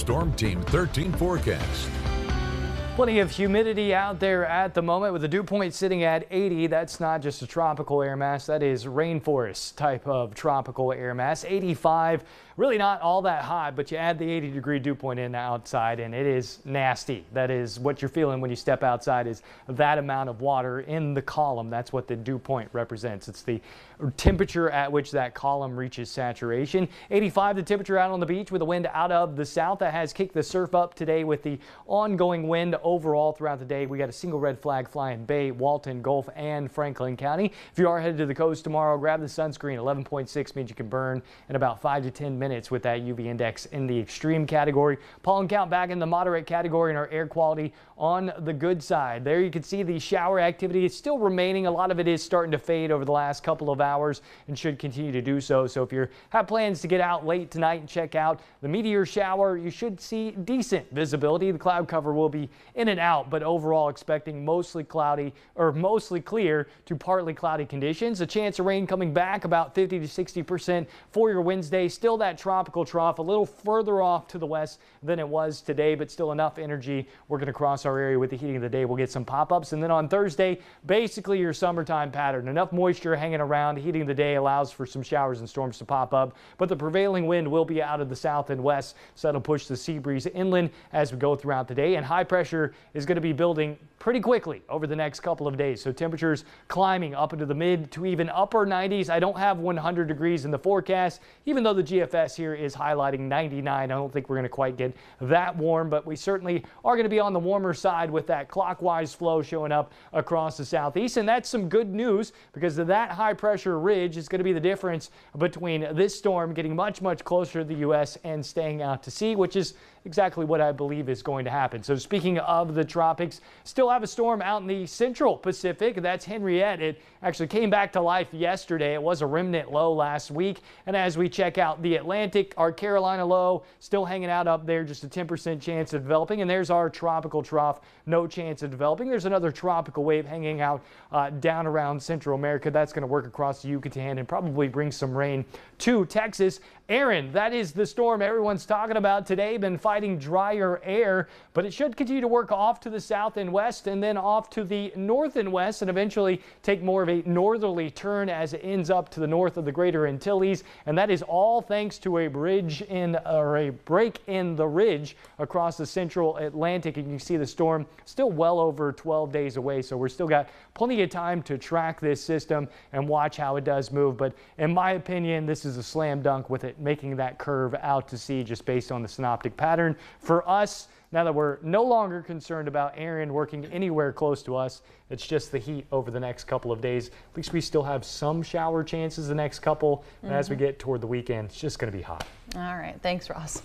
Storm Team 13 forecast. Plenty of humidity out there at the moment with the dew point sitting at 80. That's not just a tropical air mass. That is rainforest type of tropical air mass. 85, really not all that hot, but you add the 80-degree dew point in outside and it is nasty. That is what you're feeling when you step outside, is that amount of water in the column. That's what the dew point represents. It's the temperature at which that column reaches saturation. 85 the temperature out on the beach with a wind out of the south that has kicked the surf up today with the ongoing wind overall throughout the day. We got a single red flag flying Bay, Walton, Gulf, and Franklin County. If you are headed to the coast tomorrow, grab the sunscreen. 11.6 means you can burn in about 5 to 10 minutes with that UV index in the extreme category. Pollen count back in the moderate category, and our air quality on the good side. There you can see the shower activity is still remaining. A lot of it is starting to fade over the last couple of hours and should continue to do so. So if you have plans to get out late tonight and check out the meteor shower, you should see decent visibility. The cloud cover will be in and out, but overall expecting mostly cloudy or mostly clear to partly cloudy conditions. A chance of rain coming back about 50 to 60% for your Wednesday. Still that tropical trough a little further off to the west than it was today, but still enough energy. We're going to cross our area with the heating of the day. We'll get some pop-ups, and then on Thursday, basically your summertime pattern. Enough moisture hanging around. Heating of the day allows for some showers and storms to pop up, but the prevailing wind will be out of the south and west, so that'll push the sea breeze inland as we go throughout the day, and high pressure is going to be building pretty quickly over the next couple of days. So temperatures climbing up into the mid to even upper 90s. I don't have 100 degrees in the forecast, even though the GFS here is highlighting 99. I don't think we're going to quite get that warm, but we certainly are going to be on the warmer side with that clockwise flow showing up across the southeast. And that's some good news, because of that high pressure ridge is going to be the difference between this storm getting much closer to the U.S. and staying out to sea, which is exactly what I believe is going to happen. So speaking of the tropics, still have a storm out in the central Pacific. That's Henriette. It actually came back to life yesterday. It was a remnant low last week. And as we check out the Atlantic, our Carolina low still hanging out up there, just a 10% chance of developing. And there's our tropical trough, no chance of developing. There's another tropical wave hanging out down around Central America. That's going to work across the Yucatan and probably bring some rain to Texas. Erin, that is the storm everyone's talking about today. Been fighting drier air, but it should continue to work off to the south and west and then off to the north and west, and eventually take more of a northerly turn as it ends up to the north of the greater Antilles. And that is all thanks to a break in the ridge across the central Atlantic. And you can see the storm still well over 12 days away. So we're still got plenty of time to track this system and watch how it does move. But in my opinion, this is a slam dunk with it making that curve out to sea just based on the synoptic pattern. For us, now that we're no longer concerned about Erin working anywhere close to us, it's just the heat over the next couple of days. At least we still have some shower chances the next couple. And as we get toward the weekend, it's just going to be hot. All right. Thanks, Ross.